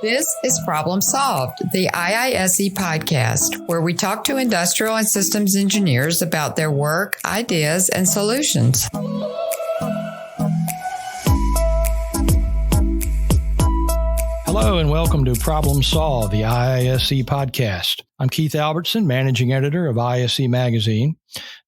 This is Problem Solved, the IISE podcast, where we talk to industrial and systems engineers about their work, ideas, and solutions. Hello and welcome to Problem Solved, the IISE podcast. I'm Keith Albertson, managing editor of IISE Magazine.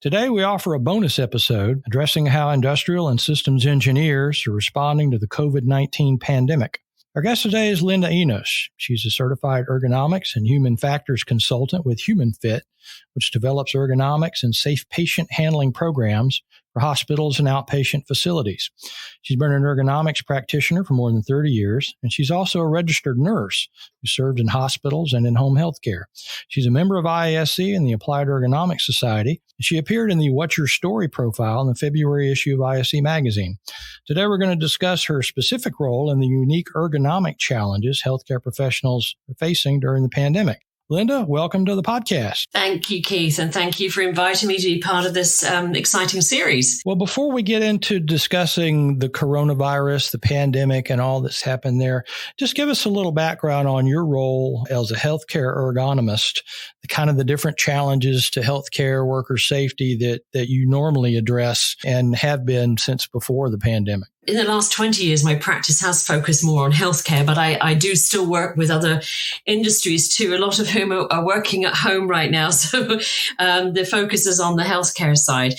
Today we offer a bonus episode addressing how industrial and systems engineers are responding to the COVID-19 pandemic. Our guest today is Linda Enos. She's a certified ergonomics and human factors consultant with HumanFit, which develops ergonomics and safe patient handling programs for hospitals and outpatient facilities. She's been an ergonomics practitioner for more than 30 years, and she's also a registered nurse who served in hospitals and in home health care. She's a member of IISE and the Applied Ergonomics Society. She appeared in the What's Your Story profile in the February issue of IISE Magazine. Today, we're going to discuss her specific role in the unique ergonomic challenges healthcare professionals are facing during the pandemic. Linda, welcome to the podcast. Thank you, Keith, and thank you for inviting me to be part of this exciting series. Well, before we get into discussing the coronavirus, the pandemic, and all that's happened there, just give us a little background on your role as a healthcare ergonomist, the kind of the different challenges to healthcare worker safety that you normally address and have been since before the pandemic. In the last 20 years, my practice has focused more on healthcare, but I do still work with other industries too, a lot of whom are working at home right now. So the focus is on the healthcare side.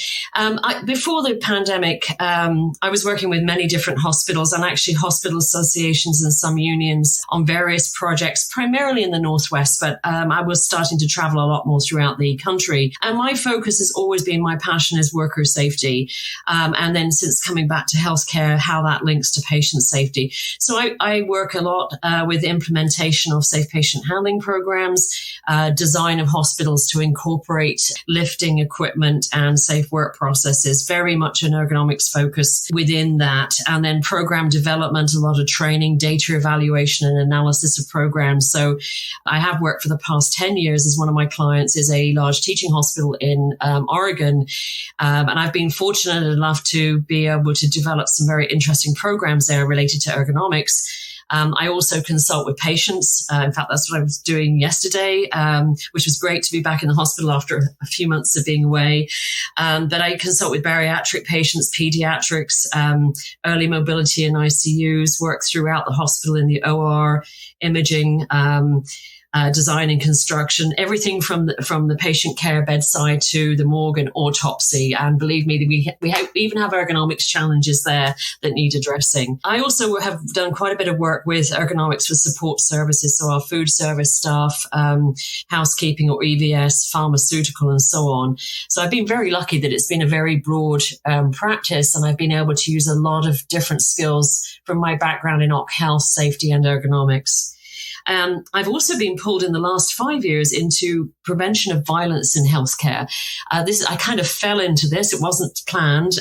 Before the pandemic, I was working with many different hospitals and actually hospital associations and some unions on various projects, primarily in the Northwest, but I was starting to travel a lot more throughout the country. And my focus has always been, my passion is worker safety. And then since coming back to healthcare, how that links to patient safety. So I work a lot with implementation of safe patient handling programs, design of hospitals to incorporate lifting equipment and safe work processes, very much an ergonomics focus within that. And then program development, a lot of training, data evaluation and analysis of programs. So I have worked for the past 10 years as one of my clients is a large teaching hospital in Oregon. And I've been fortunate enough to be able to develop some very interesting programs there related to ergonomics. I also consult with patients. In fact, that's what I was doing yesterday, which was great to be back in the hospital after a few months of being away. But I consult with bariatric patients, pediatrics, early mobility in ICUs, work throughout the hospital in the OR, imaging, design and construction, everything from the patient care bedside to the morgue and autopsy. And believe me, we even have ergonomics challenges there that need addressing. I also have done quite a bit of work with ergonomics for support services, so our food service staff, housekeeping or EVS, pharmaceutical, and so on. So I've been very lucky that it's been a very broad practice, and I've been able to use a lot of different skills from my background in occ health, safety, and ergonomics. I've also been pulled in the last 5 years into prevention of violence in healthcare. I kind of fell into this. It wasn't planned.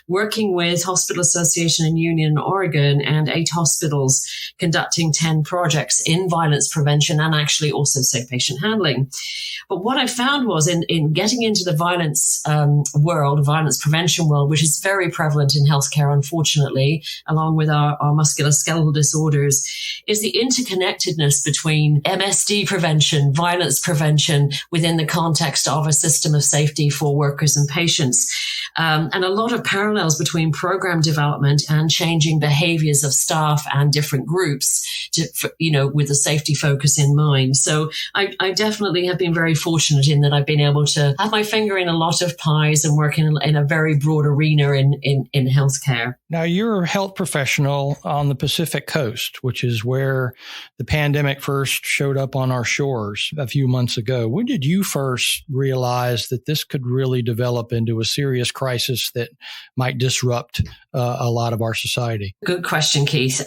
Working with Hospital Association and Union in Oregon and 8 hospitals conducting 10 projects in violence prevention and actually also safe patient handling. But what I found was in getting into the violence violence prevention world, which is very prevalent in healthcare, unfortunately, along with our musculoskeletal disorders, is the interconnectedness between MSD prevention, violence prevention within the context of a system of safety for workers and patients. And a lot of parallels between program development and changing behaviors of staff and different groups with a safety focus in mind. So I definitely have been very fortunate in that I've been able to have my finger in a lot of pies and work in a very broad arena in healthcare. Now, you're a health professional on the Pacific Coast, which is where the pandemic first showed up on our shores a few months ago. When did you first realize that this could really develop into a serious crisis that might disrupt a lot of our society? Good question, Keith.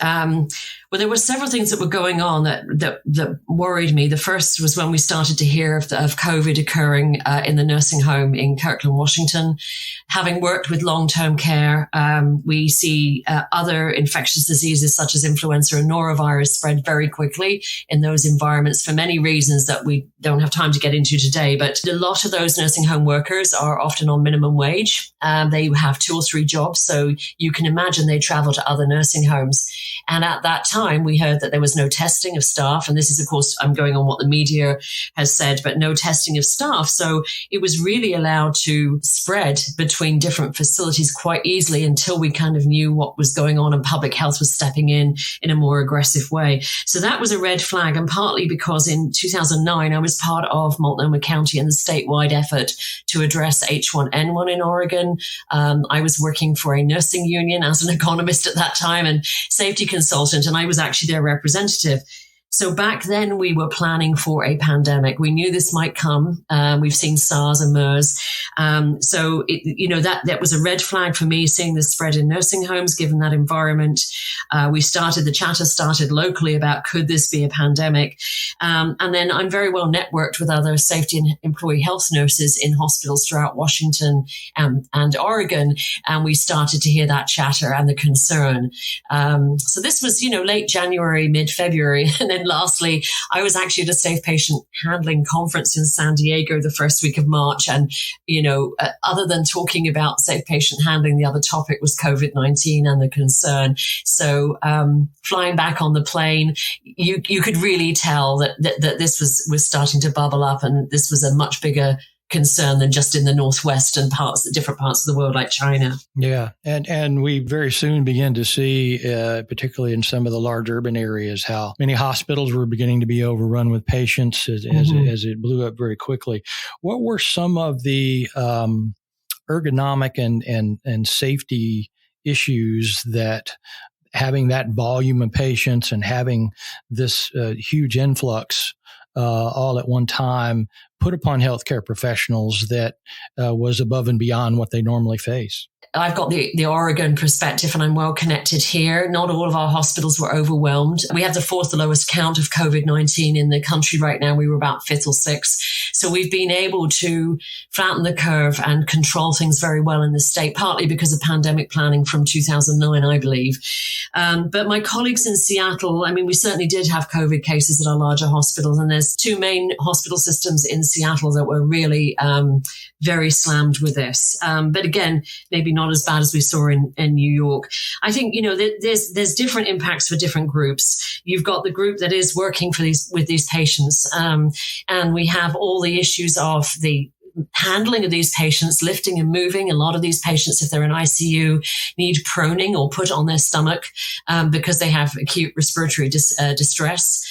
Well, there were several things that were going on that worried me. The first was when we started to hear of COVID occurring in the nursing home in Kirkland, Washington. Having worked with long-term care, we see other infectious diseases such as influenza and norovirus spread very quickly in those environments for many reasons that we don't have time to get into today. But a lot of those nursing home workers are often on minimum wage. They have 2 or 3 jobs. So you can imagine they travel to other nursing homes. And at that time, we heard that there was no testing of staff. And this is, of course, I'm going on what the media has said, but no testing of staff. So it was really allowed to spread between different facilities quite easily until we kind of knew what was going on and public health was stepping in a more aggressive way. So that was a red flag. And partly because in 2009, I was part of Multnomah County and the statewide effort to address H1N1 in Oregon. I was working for a nursing union as an ergonomist at that time and safety consultant, and I was actually their representative. So back then we were planning for a pandemic. We knew this might come. We've seen SARS and MERS. So that was a red flag for me, seeing this spread in nursing homes, given that environment. The chatter started locally about, could this be a pandemic? And then I'm very well networked with other safety and employee health nurses in hospitals throughout Washington and Oregon. And we started to hear that chatter and the concern. So this was, late January, mid-February. And then lastly, I was actually at a safe patient handling conference in San Diego the first week of March. And, other than talking about safe patient handling, the other topic was COVID-19 and the concern. So flying back on the plane, you could really tell that this was starting to bubble up, and this was a much bigger concern than just in the Northwest and different parts of the world like China. Yeah. And we very soon began to see, particularly in some of the large urban areas, how many hospitals were beginning to be overrun with patients as it blew up very quickly. What were some of the ergonomic and safety issues that having that volume of patients and having this huge influx all at one time put upon healthcare professionals that was above and beyond what they normally face? I've got the Oregon perspective, and I'm well connected here. Not all of our hospitals were overwhelmed. We have the 4th lowest count of COVID-19 in the country right now. We were about 5th or 6th. So we've been able to flatten the curve and control things very well in the state, partly because of pandemic planning from 2009, I believe. But my colleagues in Seattle, we certainly did have COVID cases at our larger hospitals, and there's 2 main hospital systems in Seattle that were really very slammed with this. But again, maybe not as bad as we saw in New York. I think, there's different impacts for different groups. You've got the group that is working with these patients. And we have all the issues of the handling of these patients, lifting and moving. A lot of these patients, if they're in ICU, need proning or put on their stomach because they have acute respiratory distress.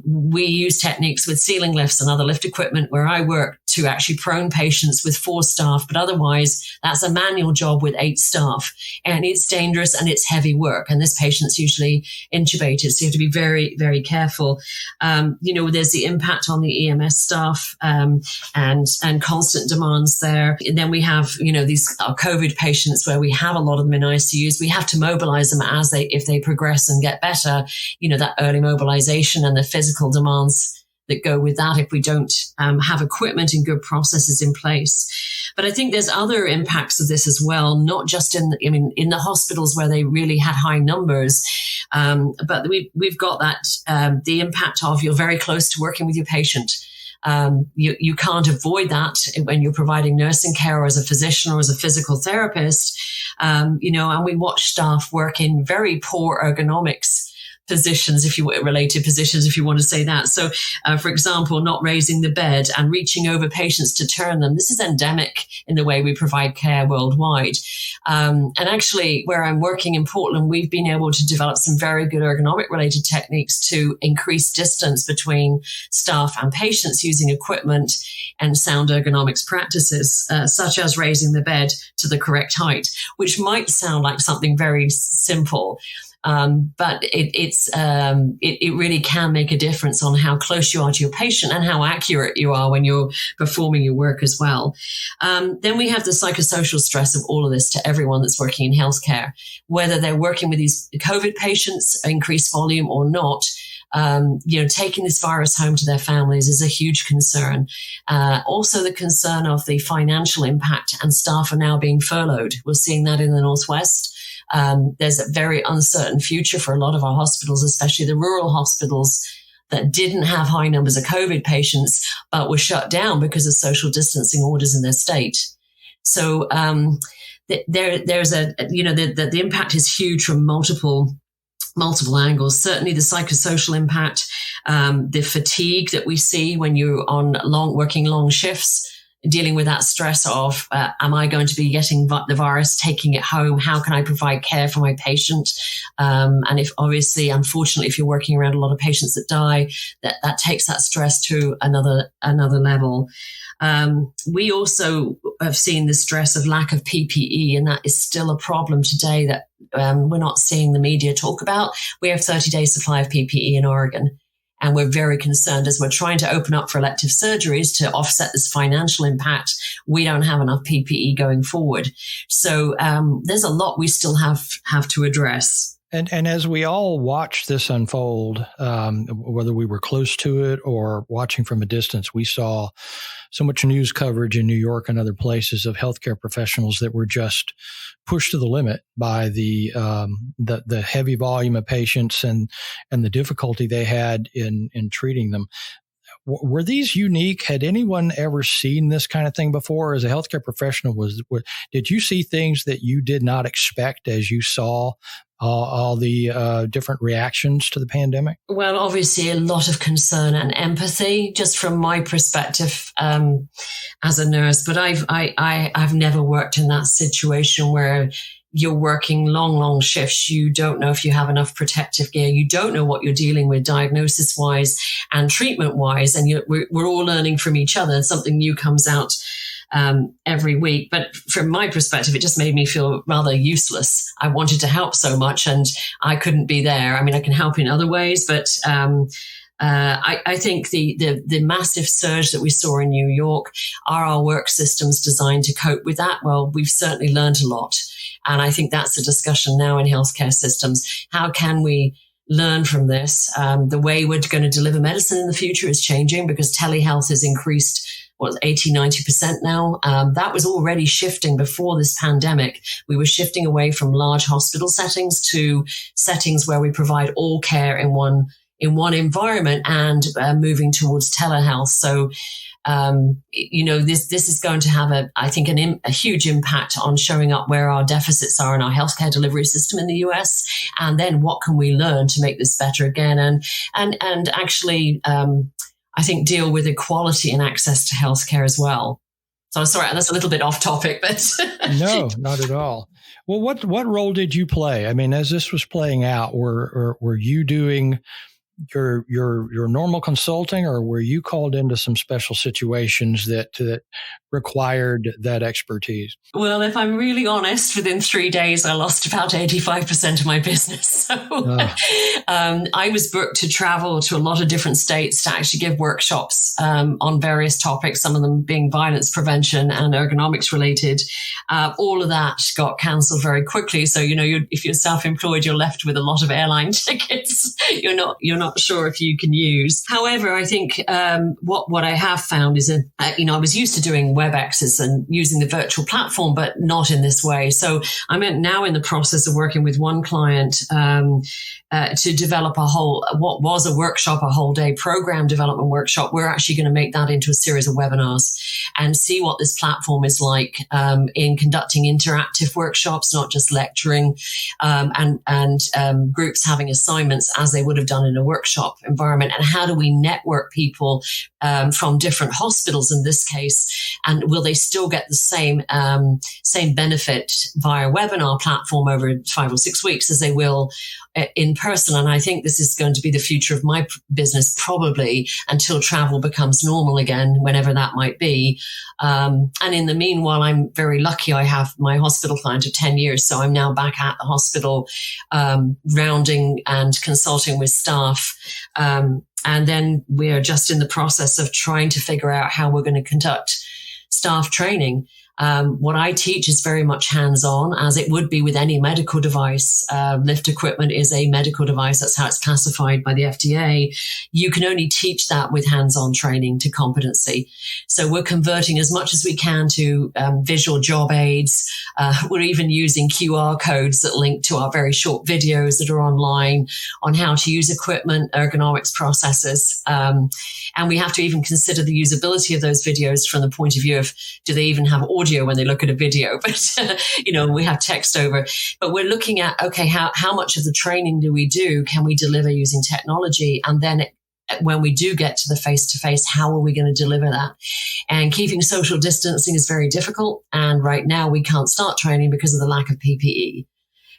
We use techniques with ceiling lifts and other lift equipment where I work to actually prone patients with 4 staff, but otherwise that's a manual job with 8 staff, and it's dangerous and it's heavy work. And this patient's usually intubated, so you have to be very, very careful. There's the impact on the EMS staff and constant demands there. And then we have, these COVID patients where we have a lot of them in ICUs. We have to mobilize them if they progress and get better. That early mobilization and the physical demands that go with that if we don't have equipment and good processes in place. But I think there's other impacts of this as well, not just in the hospitals where they really had high numbers, but we've got that the impact of you're very close to working with your patient. You can't avoid that when you're providing nursing care or as a physician or as a physical therapist, and we watch staff work in very poor ergonomics positions, related positions, if you want to say that. So, for example, not raising the bed and reaching over patients to turn them. This is endemic in the way we provide care worldwide. And actually, where I'm working in Portland, we've been able to develop some very good ergonomic related techniques to increase distance between staff and patients using equipment and sound ergonomics practices, such as raising the bed to the correct height, which might sound like something very simple. But it really can make a difference on how close you are to your patient and how accurate you are when you're performing your work as well. Then we have the psychosocial stress of all of this to everyone that's working in healthcare, whether they're working with these COVID patients, increased volume or not. Taking this virus home to their families is a huge concern. Also the concern of the financial impact, and staff are now being furloughed. We're seeing that in the Northwest. There's a very uncertain future for a lot of our hospitals, especially the rural hospitals that didn't have high numbers of COVID patients, but were shut down because of social distancing orders in their state. So there's the impact is huge from multiple angles. Certainly the psychosocial impact, the fatigue that we see when you're working long shifts, dealing with that stress of, am I going to be getting the virus, taking it home? How can I provide care for my patient? And if obviously, unfortunately, if you're working around a lot of patients that die, that takes that stress to another level. We also have seen the stress of lack of PPE, and that is still a problem today that we're not seeing the media talk about. We have 30-day supply of PPE in Oregon, and we're very concerned as we're trying to open up for elective surgeries to offset this financial impact. We don't have enough PPE going forward. So there's a lot we still have to address. And as we all watch this unfold, whether we were close to it or watching from a distance, we saw so much news coverage in New York and other places of healthcare professionals that were just pushed to the limit by the heavy volume of patients and the difficulty they had in treating them. Were these unique? Had anyone ever seen this kind of thing before? As a healthcare professional, did you see things that you did not expect as you saw all the different reactions to the pandemic? Well, obviously, a lot of concern and empathy, just from my perspective as a nurse. But I've never worked in that situation where you're working long shifts. You don't know if you have enough protective gear. You don't know what you're dealing with diagnosis-wise and treatment-wise. And we're all learning from each other. Something new comes out every week. But from my perspective, it just made me feel rather useless. I wanted to help so much and I couldn't be there. I mean, I can help in other ways, but I think the massive surge that we saw in New York, are our work systems designed to cope with that? Well, we've certainly learned a lot. And I think that's a discussion now in healthcare systems. How can we learn from this? The way we're going to deliver medicine in the future is changing because telehealth has increased 80-90% now. That was already shifting before this pandemic. We were shifting away from large hospital settings to settings where we provide all care in one environment and moving towards telehealth. So, this is going to have a huge impact on showing up where our deficits are in our healthcare delivery system in the US. And then what can we learn to make this better again? And actually, I think deal with equality and access to healthcare as well. So I'm sorry, that's a little bit off topic, but no, not at all. Well, what role did you play? I mean, as this was playing out, were you doing your normal consulting, or were you called into some special situations that required that expertise? Well, if I'm really honest, within 3 days, I lost about 85% of my business. So I was booked to travel to a lot of different states to actually give workshops on various topics, some of them being violence prevention and ergonomics related. All of that got cancelled very quickly. So, if you're self-employed, you're left with a lot of airline tickets. You're not sure if you can use. However, I think what I have found is I was used to doing WebExes and using the virtual platform, but not in this way. So I'm now in the process of working with one client to develop what was a workshop, a whole day program development workshop. We're actually going to make that into a series of webinars and see what this platform is like in conducting interactive workshops, not just lecturing, and groups having assignments as they would have done in a workshop environment. And how do we network people from different hospitals in this case? And will they still get the same benefit via webinar platform over 5 or 6 weeks as they will in person? And I think this is going to be the future of my business, probably until travel becomes normal again, whenever that might be. And in the meanwhile, I'm very lucky. I have my hospital client of 10 years. So I'm now back at the hospital, rounding and consulting with staff. And then we're just in the process of trying to figure out how we're going to conduct staff training. What I teach is very much hands-on, as it would be with any medical device. Lift equipment is a medical device. That's how it's classified by the FDA. You can only teach that with hands-on training to competency. So we're converting as much as we can to visual job aids, We're even using QR codes that link to our very short videos that are online on how to use equipment, ergonomics processes. And we have to even consider the usability of those videos from the point of view of, do they even have audio when they look at a video? But, we have text over. But we're looking at, okay, how much of the training do we do? Can we deliver using technology? And then when we do get to the face-to-face, how are we going to deliver that? And keeping social distancing is very difficult. And right now we can't start training because of the lack of PPE.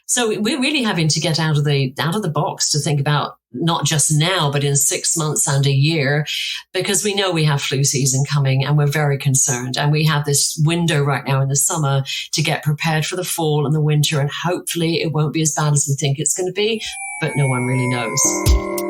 So we're really having to get out of the box to think about not just now, but in 6 months and a year, because we know we have flu season coming and we're very concerned. And we have this window right now in the summer to get prepared for the fall and the winter. And hopefully it won't be as bad as we think it's going to be, but no one really knows.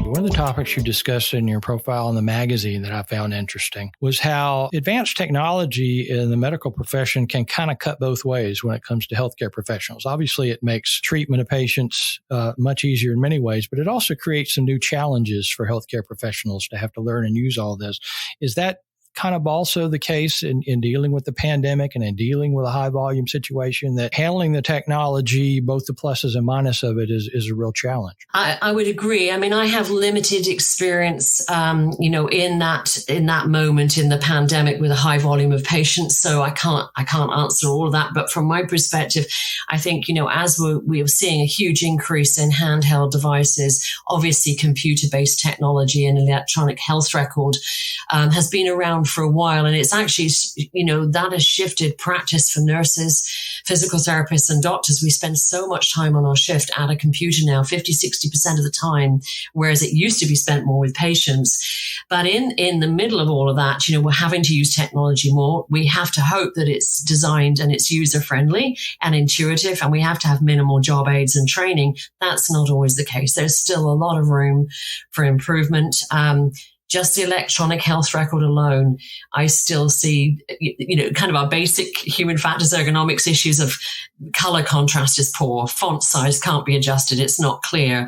One of the topics you discussed in your profile in the magazine that I found interesting was how advanced technology in the medical profession can kind of cut both ways when it comes to healthcare professionals. Obviously, it makes treatment of patients much easier in many ways, but it also creates some new challenges for healthcare professionals to have to learn and use all this. Is that kind of also the case in dealing with the pandemic and in dealing with a high volume situation, that handling the technology, both the pluses and minuses of it, is a real challenge? I would agree. I mean, I have limited experience, in that moment in the pandemic with a high volume of patients. So I can't answer all of that. But from my perspective, I think, as we are seeing a huge increase in handheld devices, obviously computer-based technology and electronic health record has been around for a while. And it's actually, that has shifted practice for nurses, physical therapists and doctors. We spend so much time on our shift at a computer now, 50, 60% of the time, whereas it used to be spent more with patients. But in the middle of all of that, we're having to use technology more. We have to hope that it's designed and it's user friendly and intuitive, and we have to have minimal job aids and training. That's not always the case. There's still a lot of room for improvement. Just the electronic health record alone, I still see, kind of our basic human factors ergonomics issues of color contrast is poor, font size can't be adjusted, it's not clear,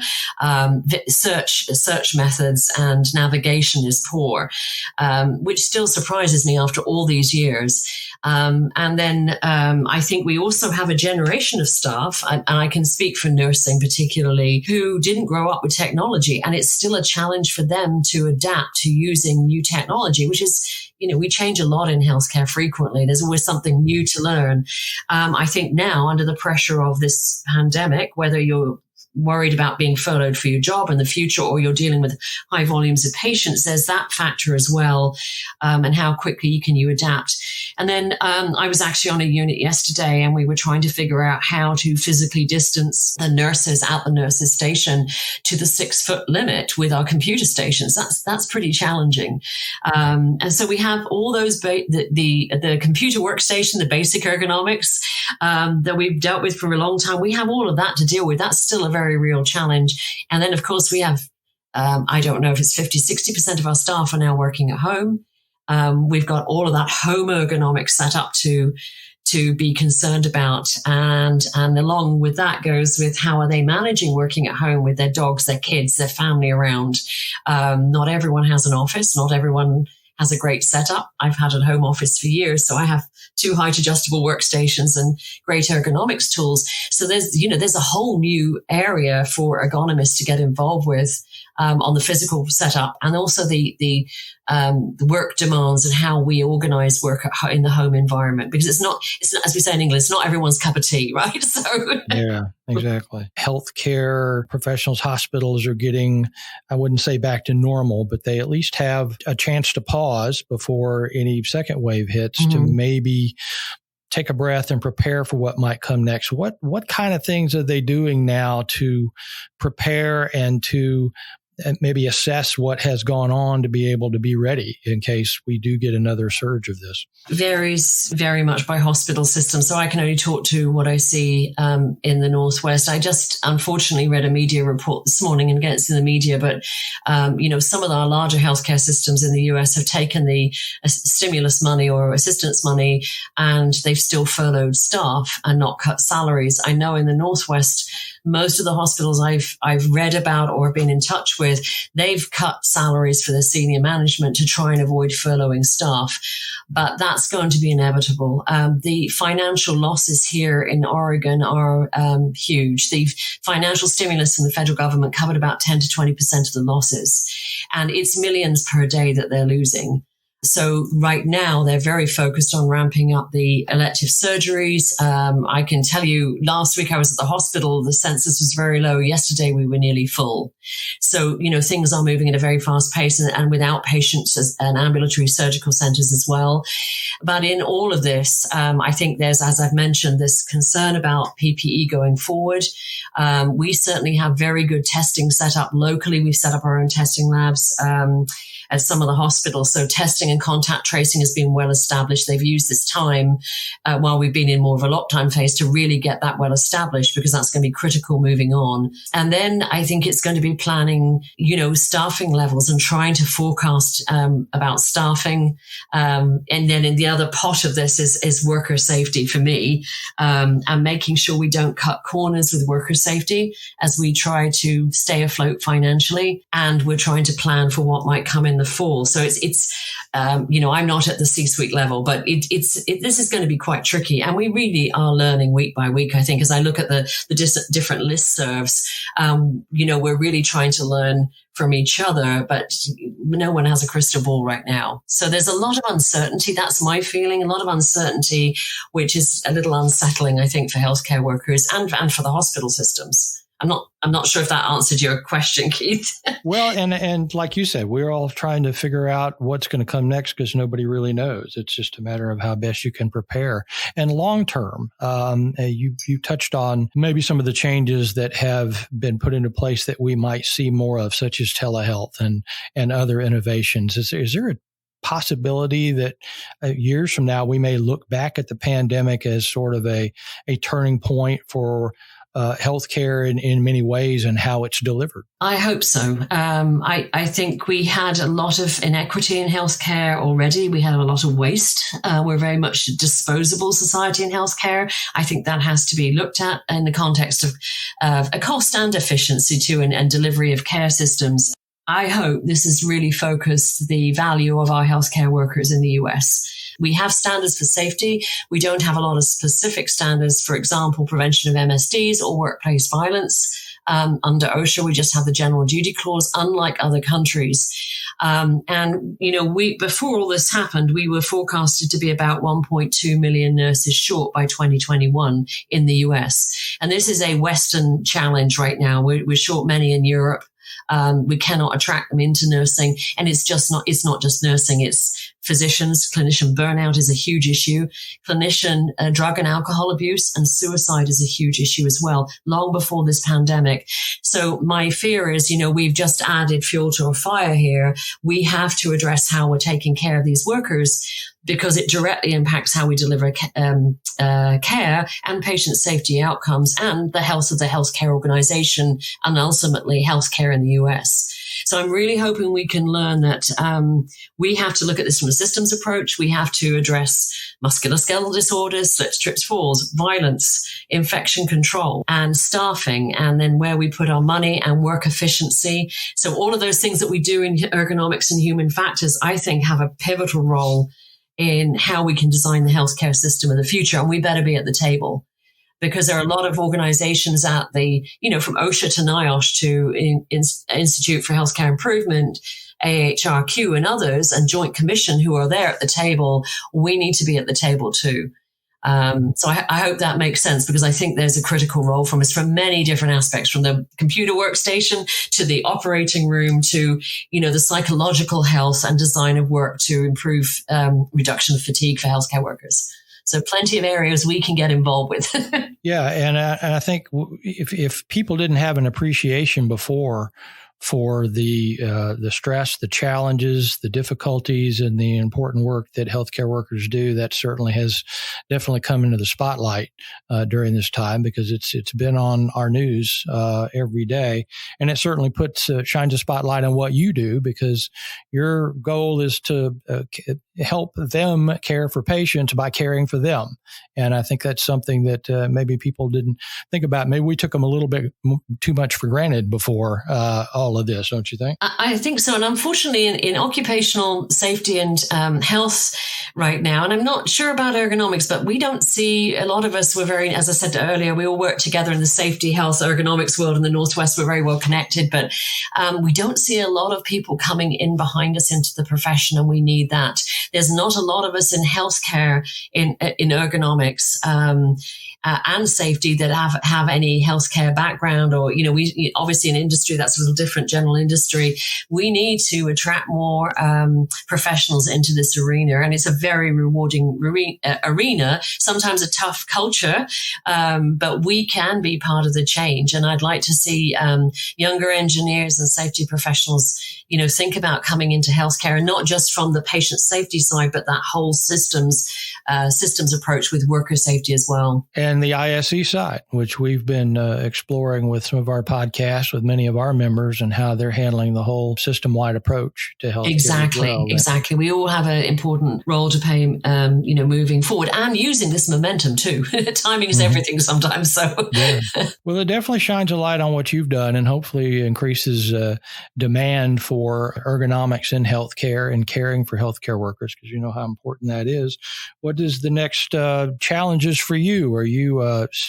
search methods and navigation is poor, which still surprises me after all these years. And then I think we also have a generation of staff, and I can speak for nursing particularly, who didn't grow up with technology, and it's still a challenge for them to adapt to using new technology, which is, we change a lot in healthcare frequently. There's always something new to learn. I think now, under the pressure of this pandemic, whether you're worried about being furloughed for your job in the future or you're dealing with high volumes of patients, there's that factor as well, and how quickly can you adapt. And then I was actually on a unit yesterday, and we were trying to figure out how to physically distance the nurses at the nurses station to the 6-foot limit with our computer stations. That's pretty challenging. And so we have all those, the computer workstation, the basic ergonomics that we've dealt with for a long time. We have all of that to deal with. That's still a very real challenge. And then, of course, we have, I don't know if it's 50, 60% of our staff are now working at home. We've got all of that home ergonomics set up to be concerned about. And along with that goes with how are they managing working at home with their dogs, their kids, their family around. Not everyone has an office. Not everyone has a great setup. I've had a home office for years, so I have 2 height adjustable workstations and great ergonomics tools. So there's a whole new area for ergonomists to get involved with on the physical setup, and also the work demands and how we organize work in the home environment, because it's not, as we say in English, it's not everyone's cup of tea, right? So yeah, exactly. Healthcare professionals, hospitals are getting, I wouldn't say back to normal, but they at least have a chance to pause before any second wave hits to maybe take a breath and prepare for what might come next. What kind of things are they doing now to prepare and to maybe assess what has gone on to be able to be ready in case we do get another surge of this? Varies very much by hospital system. So I can only talk to what I see in the Northwest. I just unfortunately read a media report this morning, and again, it's in the media, but some of our larger healthcare systems in the US have taken the stimulus money or assistance money, and they've still furloughed staff and not cut salaries. I know in the Northwest, most of the hospitals I've read about or been in touch with, they've cut salaries for their senior management to try and avoid furloughing staff. But that's going to be inevitable. The financial losses here in Oregon are huge. The financial stimulus from the federal government covered about 10 to 20% of the losses. And it's millions per day that they're losing. So right now, they're very focused on ramping up the elective surgeries. I can tell you, last week I was at the hospital. The census was very low. Yesterday, we were nearly full. So, things are moving at a very fast pace and with outpatients and ambulatory surgical centers as well. But in all of this, I think there's, as I've mentioned, this concern about PPE going forward. We certainly have very good testing set up locally. We've set up our own testing labs at some of the hospitals. So testing and contact tracing has been well established. They've used this time while we've been in more of a lockdown phase to really get that well established, because that's going to be critical moving on. And then I think it's going to be planning, staffing levels and trying to forecast about staffing. And then in the other pot of this is worker safety for me, and making sure we don't cut corners with worker safety as we try to stay afloat financially. And we're trying to plan for what might come in the fall. So I'm not at the C-suite level, but this is going to be quite tricky. And we really are learning week by week. I think as I look at the different listservs, we're really trying to learn from each other, but no one has a crystal ball right now. So there's a lot of uncertainty. That's my feeling, a lot of uncertainty, which is a little unsettling, I think, for healthcare workers and for the hospital systems. I'm not sure if that answered your question, Keith. Well, and like you said, we're all trying to figure out what's going to come next because nobody really knows. It's just a matter of how best you can prepare. And long term, you touched on maybe some of the changes that have been put into place that we might see more of, such as telehealth and other innovations. Is there a possibility that years from now we may look back at the pandemic as sort of a turning point for healthcare in many ways and how it's delivered? I hope so. I think we had a lot of inequity in healthcare already. We had a lot of waste. We're very much a disposable society in healthcare. I think that has to be looked at in the context of a cost and efficiency too, and delivery of care systems. I hope this has really focused the value of our healthcare workers in the US. We have standards for safety. We don't have a lot of specific standards, for example, prevention of MSDs or workplace violence. Under OSHA, we just have the general duty clause, unlike other countries. Before all this happened, we were forecasted to be about 1.2 million nurses short by 2021 in the US. And this is a Western challenge right now. We're short many in Europe. We cannot attract them into nursing. And it's not just nursing, it's physicians. Clinician burnout is a huge issue. Clinician drug and alcohol abuse and suicide is a huge issue as well, long before this pandemic. So my fear is, we've just added fuel to a fire here. We have to address how we're taking care of these workers, because it directly impacts how we deliver care and patient safety outcomes and the health of the healthcare organization and ultimately healthcare in the US. So I'm really hoping we can learn that we have to look at this from a systems approach. We have to address musculoskeletal disorders, slips, trips, falls, violence, infection control, and staffing, and then where we put our money and work efficiency. So all of those things that we do in ergonomics and human factors, I think, have a pivotal role in how we can design the healthcare system of the future. And we better be at the table, because there are a lot of organizations at the, from OSHA to NIOSH to Institute for Healthcare Improvement, AHRQ and others, and Joint Commission who are there at the table. We need to be at the table too. So I hope that makes sense, because I think there's a critical role from us from many different aspects, from the computer workstation to the operating room to, the psychological health and design of work to improve reduction of fatigue for healthcare workers. So plenty of areas we can get involved with. Yeah. And I think if people didn't have an appreciation before for the stress, the challenges, the difficulties, and the important work that healthcare workers do. That certainly has definitely come into the spotlight during this time, because it's been on our news every day, and it certainly shines a spotlight on what you do, because your goal is to help them care for patients by caring for them. And I think that's something that maybe people didn't think about. Maybe we took them a little bit too much for granted before all of this, don't you think? I think so. And unfortunately, in occupational safety and health right now, and I'm not sure about ergonomics, but we don't see a lot of us. We're very, as I said earlier, we all work together in the safety, health, ergonomics world in the Northwest. We're very well connected, but we don't see a lot of people coming in behind us into the profession, and we need that. There's not a lot of us in healthcare, in ergonomics and safety that have any healthcare background, or, we obviously in industry, that's a little different, general industry. We need to attract more professionals into this arena, and it's a very rewarding arena, sometimes a tough culture, but we can be part of the change. And I'd like to see younger engineers and safety professionals, think about coming into healthcare, and not just from the patient safety side, but that whole systems approach with worker safety as well. And the IISE side, which we've been exploring with some of our podcasts with many of our members, and how they're handling the whole system-wide approach to healthcare. Exactly. We all have an important role to play, moving forward, and using this momentum too. Timing is everything sometimes. So, yeah. Well, it definitely shines a light on what you've done, and hopefully increases demand for ergonomics in healthcare and caring for healthcare workers, because you know how important that is. What is the next challenges for you? Are you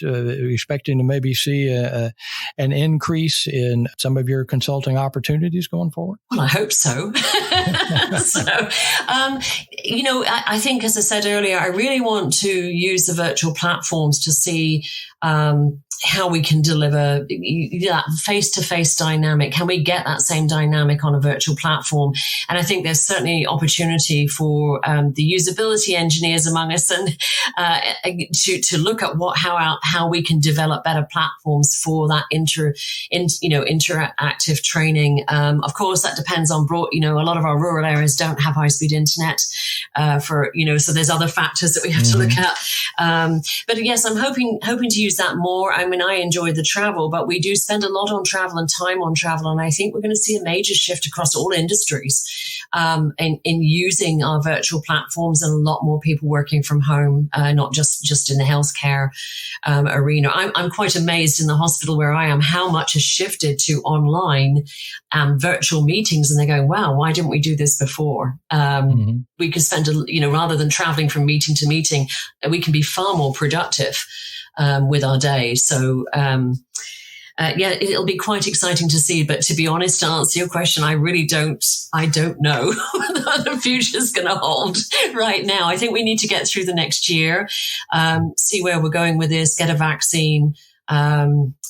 expecting to maybe see an increase in some of your consulting opportunities going forward? Well, I hope so. I think, as I said earlier, I really want to use the virtual platforms to see how we can deliver that face-to-face dynamic. Can we get that same dynamic on a virtual platform? And I think there's certainly opportunity for the usability engineers among us, and to look at how we can develop better platforms for that interactive training. Of course, that depends on a lot of our rural areas don't have high-speed internet so there's other factors that we have to look at. But yes, I'm hoping to use that more. I mean, I enjoy the travel, but we do spend a lot on travel and time on travel. And I think we're going to see a major shift across all industries in using our virtual platforms, and a lot more people working from home, not just in the healthcare arena. I'm quite amazed in the hospital where I am how much has shifted to online virtual meetings. And they're going, wow, why didn't we do this before? We could spend, rather than traveling from meeting to meeting, we can be far more productive with our day. So, it'll be quite exciting to see. But to be honest, to answer your question, I don't know what the future's going to hold right now. I think we need to get through the next year, see where we're going with this, get a vaccine.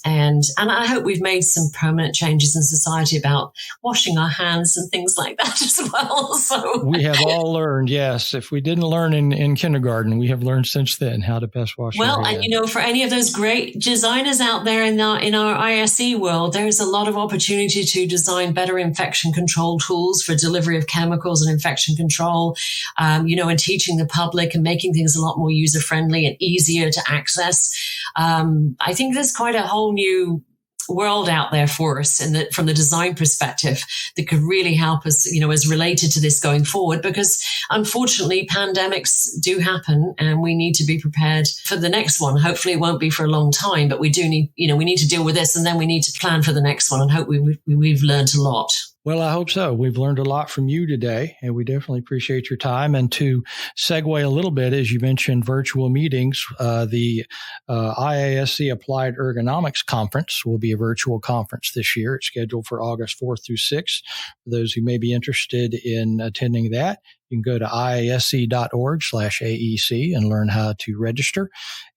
And I hope we've made some permanent changes in society about washing our hands and things like that as well. So we have all learned, yes. If we didn't learn in kindergarten, we have learned since then how to best wash our hands. Well, and for any of those great designers out there in our IISE world, there's a lot of opportunity to design better infection control tools for delivery of chemicals and infection control, and teaching the public and making things a lot more user friendly and easier to access. I think there's quite a whole new world out there for us from the design perspective that could really help us, as related to this going forward, because unfortunately pandemics do happen and we need to be prepared for the next one. Hopefully it won't be for a long time, but we do need, we need to deal with this, and then we need to plan for the next one, and hope we've learned a lot. Well, I hope so. We've learned a lot from you today, and we definitely appreciate your time. And to segue a little bit, as you mentioned, virtual meetings, the IISE Applied Ergonomics Conference will be a virtual conference this year. It's scheduled for August 4th through 6th. For those who may be interested in attending that, you can go to IISE.org/AEC and learn how to register.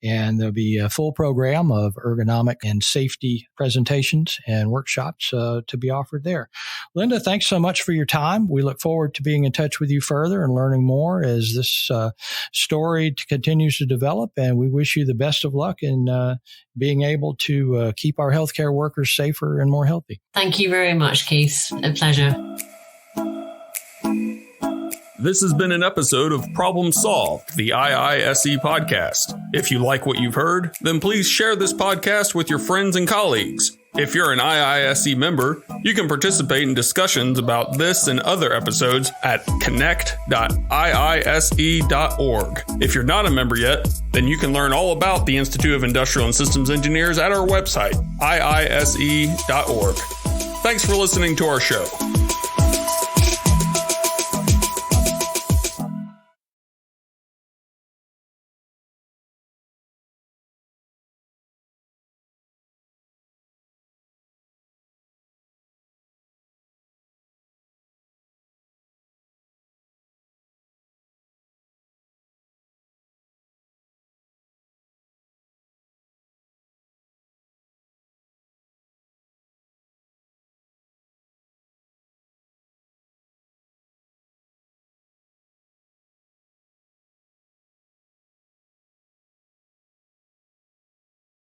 And there'll be a full program of ergonomic and safety presentations and workshops to be offered there. Linda, thanks so much for your time. We look forward to being in touch with you further and learning more as this story continues to develop. And we wish you the best of luck in being able to keep our healthcare workers safer and more healthy. Thank you very much, Keith. A pleasure. This has been an episode of Problem Solved, the IISE podcast. If you like what you've heard, then please share this podcast with your friends and colleagues. If you're an IISE member, you can participate in discussions about this and other episodes at connect.iise.org. If you're not a member yet, then you can learn all about the Institute of Industrial and Systems Engineers at our website, iise.org. Thanks for listening to our show.